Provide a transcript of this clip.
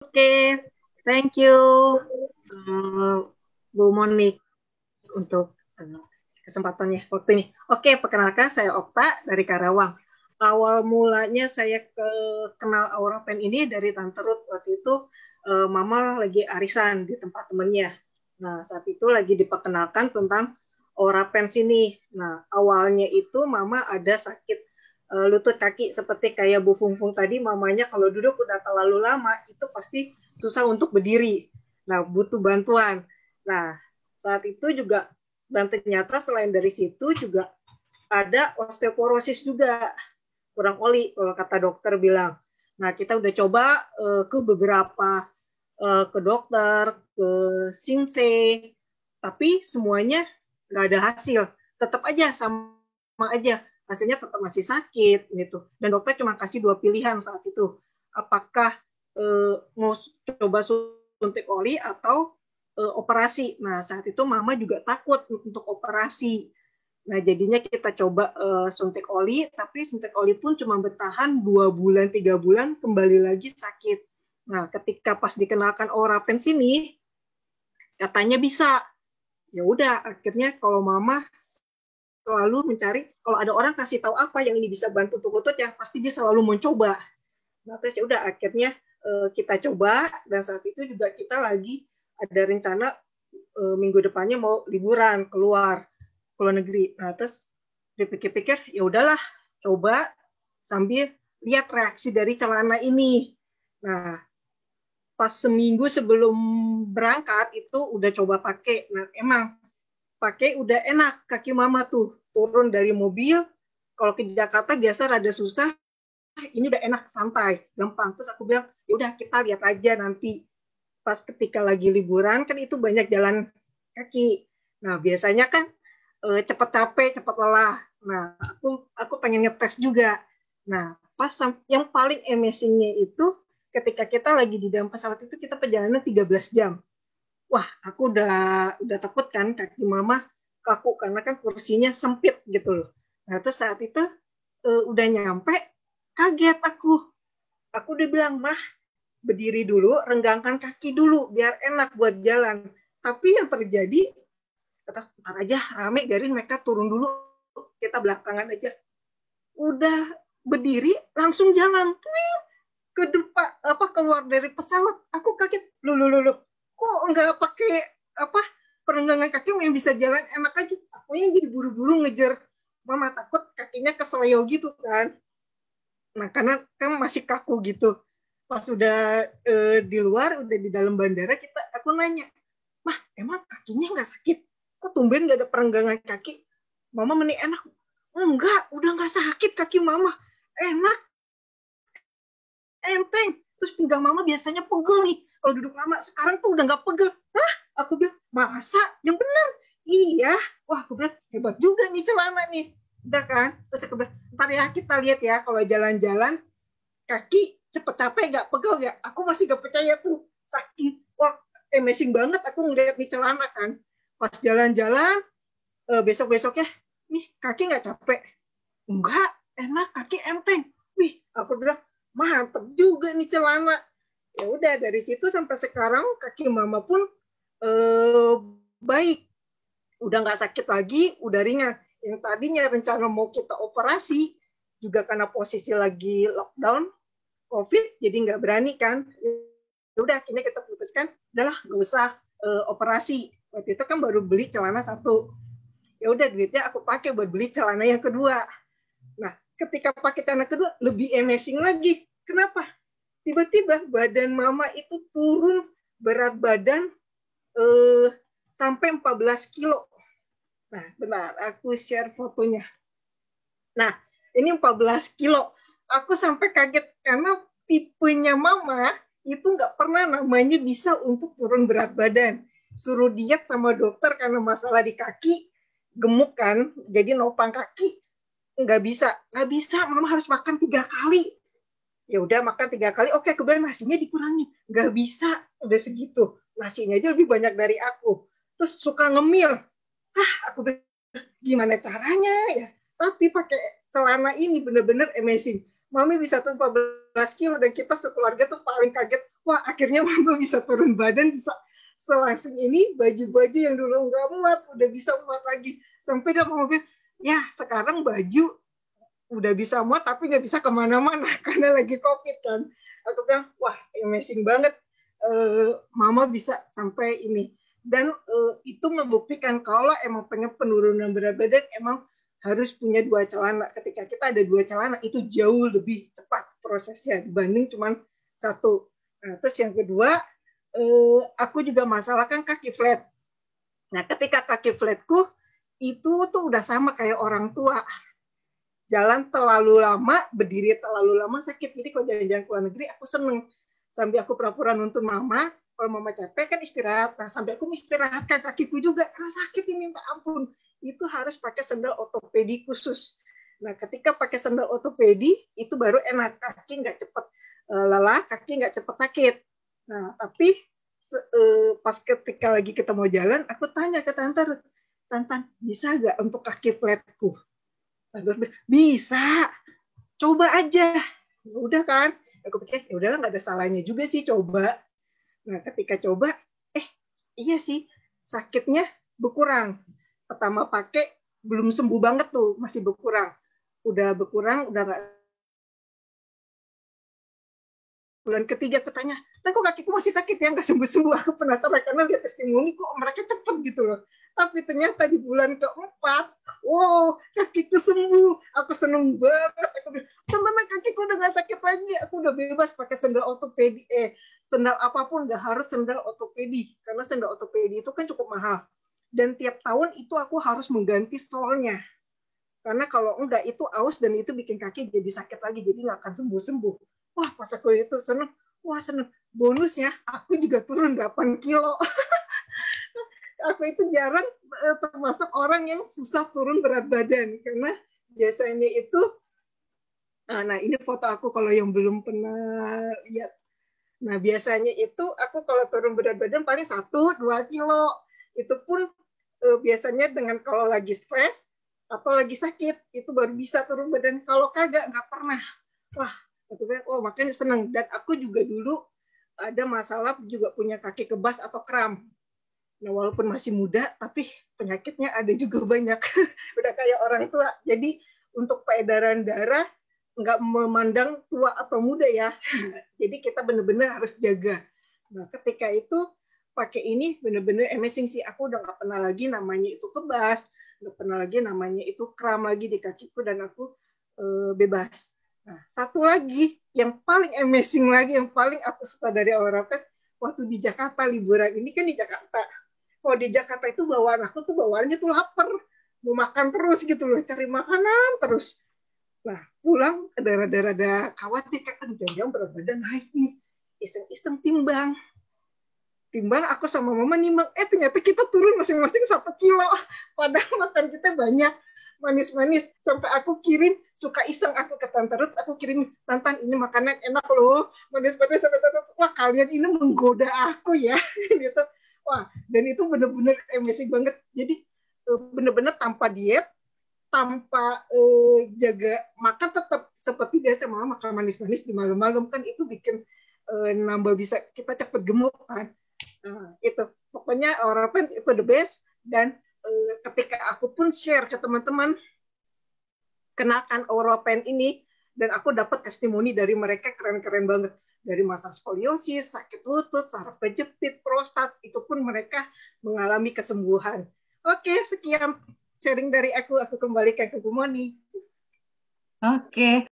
Oke, thank you, eh, Bu Monik, untuk kesempatannya waktu ini. Oke, perkenalkan saya Okta dari Karawang. Awal mulanya saya kenal Aura Pen ini dari Tante Ruth. Waktu itu Mama lagi arisan di tempat temennya. Nah, saat itu lagi diperkenalkan tentang Aura Pen ini. Nah, awalnya itu Mama ada sakit lutut kaki seperti kayak Bu Fungfung tadi, mamanya kalau duduk udah terlalu lama itu pasti susah untuk berdiri. Nah, butuh bantuan. Nah, saat itu juga, dan ternyata selain dari situ juga ada osteoporosis juga, kurang oli kalau kata dokter bilang. Nah, kita udah coba ke beberapa ke dokter, ke Sinse, tapi semuanya nggak ada hasil. Tetap aja sama aja, hasilnya tetap masih sakit gitu. Dan dokter cuma kasih dua pilihan saat itu, apakah mau coba suntik oli atau operasi. Nah, saat itu mama juga takut untuk operasi. Nah, jadinya kita coba suntik oli, tapi suntik oli pun cuma bertahan 2 bulan, 3 bulan, kembali lagi sakit. Nah, ketika pas dikenalkan Orapen sini, katanya bisa. Ya udah, akhirnya kalau mama selalu mencari, kalau ada orang kasih tahu apa yang ini bisa bantu untuk lutut, ya pasti dia selalu mencoba. Nah, terus ya udah akhirnya kita coba, dan saat itu juga kita lagi ada rencana minggu depannya mau liburan ke luar negeri. Nah, terus dipikir-pikir ya udahlah, coba sambil lihat reaksi dari celana ini. Nah, pas seminggu sebelum berangkat itu udah coba pakai. Nah, emang pakai udah enak, kaki mama tuh turun dari mobil. Kalau ke Jakarta biasa rada susah, ini udah enak, santai, gampang. Terus aku bilang, ya udah kita lihat aja nanti pas ketika lagi liburan kan itu banyak jalan kaki. Nah, biasanya kan cepat capek, cepat lelah. Nah, aku pengen ngetes juga. Nah, pas yang paling amazingnya itu ketika kita lagi di dalam pesawat itu kita perjalanan 13 jam. Wah, aku udah takut kan, kaki mama kaku karena kan kursinya sempit gitu loh. Nah, terus saat itu udah nyampe, kaget aku. Aku udah bilang, "Mah, berdiri dulu, renggangkan kaki dulu biar enak buat jalan." Tapi yang terjadi, kata, "Ntar aja rame, biarin mereka turun dulu, kita belakangan aja." Udah berdiri langsung jalan ke depan, apa, keluar dari pesawat. Aku kaget, lu kok nggak pakai apa, perenggangan kaki yang bisa jalan enak aja. Aku yang jadi buru-buru ngejar mama, takut kakinya kesleo gitu kan. Nah, karena kan masih kaku gitu. Pas udah di luar, udah di dalam bandara, aku nanya, "Mah, emang kakinya nggak sakit? Kok tumben nggak ada perenggangan kaki?" Mama meni enak. "Enggak, udah nggak sakit kaki mama. Enak, enteng." Terus pinggang mama biasanya pegel nih. Kalau duduk lama, sekarang tuh udah nggak pegel. Hah? Aku bilang, "Masa? Yang benar?" "Iya." Wah, aku bilang, hebat juga nih celana nih. Udah kan? Terus aku bilang, "Ntar ya kita lihat ya kalau jalan-jalan kaki cepet capek gak, pegel gak." Aku masih gak percaya tuh, saking wah, amazing banget aku ngeliat di celana kan. Pas jalan-jalan besok besoknya, "Nih kaki nggak capek?" "Enggak, enak, kaki enteng." Wih, aku bilang mantep juga nih celana. Ya udah, dari situ sampai sekarang kaki mama pun eh, baik, udah nggak sakit lagi, udah ringan. Yang tadinya rencana mau kita operasi juga karena posisi lagi lockdown COVID, jadi nggak berani kan. Ya udah, akhirnya kita putuskan, udahlah nggak usah operasi. Waktu itu kan baru beli celana satu. Ya udah, duitnya aku pakai buat beli celana yang kedua. Nah, ketika pakai celana kedua lebih amazing lagi. Kenapa? Tiba-tiba badan mama itu turun, berat badan eh, sampai 14 kilo. Nah, benar, aku share fotonya. Nah, ini 14 kilo. Aku sampai kaget karena tipenya mama itu nggak pernah namanya bisa untuk turun berat badan. Suruh diet sama dokter karena masalah di kaki, gemuk kan, jadi nopang kaki. Nggak bisa, mama harus makan 3 kali. Ya udah, makan 3 kali, oke, kemudian nasinya dikurangi. Nggak bisa, udah segitu. Nasinya aja lebih banyak dari aku. Terus suka ngemil. Aku bilang, gimana caranya ya? Tapi pakai celana ini bener-bener amazing. Mami bisa tuh kilo dan kita sekeluarga tuh paling kaget, wah akhirnya mama bisa turun badan, bisa selangsung ini, baju-baju yang dulu nggak muat udah bisa muat lagi. Sampai dia mau bilang, ya sekarang baju udah bisa muat tapi nggak bisa kemana-mana karena lagi COVID kan. Aku bilang, wah amazing banget, mama bisa sampai ini. Dan itu membuktikan kalau emang pengen penurunan berat badan, emang harus punya 2 celana. Ketika kita ada 2 celana, itu jauh lebih cepat prosesnya dibanding cuma 1. Nah, terus yang kedua, aku juga masalah kan kaki flat. Nah, ketika kaki flatku, itu tuh udah sama kayak orang tua. Jalan terlalu lama, berdiri terlalu lama sakit. Jadi kalau jalan-jalan ke luar negeri, aku seneng. Sambil aku pura-pura nuntun mama, kalau mama capek kan istirahat. Nah, sampai aku istirahatkan kakiku juga, karena sakit ini minta ampun. Itu harus pakai sandal ortopedi khusus. Nah, ketika pakai sandal ortopedi, itu baru enak. Kaki nggak cepat lelah, kaki nggak cepat sakit. Nah, tapi pas ketika lagi kita mau jalan, aku tanya ke Tante Ruth, Tantan, bisa nggak untuk kaki flatku? Bisa, coba aja. Udah kan, aku pikir ya udahlah nggak ada salahnya juga sih coba. Nah ketika coba, iya sih sakitnya berkurang. Pertama pakai belum sembuh banget tuh, masih berkurang. Udah berkurang, udah nggak. Bulan ketiga aku tanya, kok kakiku masih sakit ya, nggak sembuh-sembuh. Aku penasaran karena lihat testimoni kok mereka cepet gitu loh. Tapi ternyata di bulan keempat, wow, kakiku sembuh. Aku seneng banget. Aku bilang, teman-teman kakiku udah nggak sakit lagi. Aku udah bebas pakai sandal ortopedi. Sandal apapun, nggak harus sandal ortopedi. Karena sandal ortopedi itu kan cukup mahal. Dan tiap tahun itu aku harus mengganti solnya. Karena kalau enggak itu aus dan itu bikin kaki jadi sakit lagi. Jadi nggak akan sembuh-sembuh. Wah, pas aku itu seneng. Wah, seneng. Bonusnya, aku juga turun 8 kilo. Aku itu jarang termasuk orang yang susah turun berat badan. Karena biasanya itu, nah ini foto aku kalau yang belum pernah lihat. Nah, biasanya itu aku kalau turun berat badan paling 1-2 kilo. Itu pun biasanya dengan kalau lagi stres atau lagi sakit, itu baru bisa turun badan. Kalau kagak, nggak pernah. Wah, makanya seneng. Dan aku juga dulu ada masalah juga punya kaki kebas atau kram. Nah, walaupun masih muda, tapi penyakitnya ada juga banyak. Udah kayak orang tua. Jadi untuk peredaran darah nggak memandang tua atau muda ya. Jadi kita benar-benar harus jaga. Nah, ketika itu pakai ini benar-benar amazing sih. Aku udah nggak pernah lagi namanya itu kebas, nggak pernah lagi namanya itu kram lagi di kakiku dan aku bebas. Nah, satu lagi yang paling amazing lagi, yang paling aku suka dari Aurapet, waktu di Jakarta liburan ini kan di Jakarta. Kalau di Jakarta itu bawaan aku tuh bawaannya tuh lapar, mau makan terus gitu loh, cari makanan terus. Nah, pulang ada khawatir kan, jangan-jangan berat badan naik nih. Iseng-iseng timbang. Timbang aku sama mama nimbang, ternyata kita turun masing-masing 1 kilo. Padahal makan kita banyak, manis-manis. Sampai aku kirim, suka iseng aku ke Tante Ruth, aku kirim, Tantan ini makanan enak loh, manis-manis. Sampai Tante Ruth, wah kalian ini menggoda aku ya. Gitu. Wah, dan itu benar-benar amazing banget. Jadi benar-benar tanpa diet, tanpa jaga makan tetap seperti biasa, malah makan manis-manis di malam-malam kan itu bikin nambah bisa kita cepet gemuk kan. Itu pokoknya Oropen itu the best. Dan ketika aku pun share ke teman-teman kenakan Oropen ini, dan aku dapat testimoni dari mereka keren-keren banget. Dari masa skoliosis, sakit lutut, saraf kejepit, prostat, itu pun mereka mengalami kesembuhan. Oke, sekian sharing dari aku kembalikan ke Bu Moni. Oke.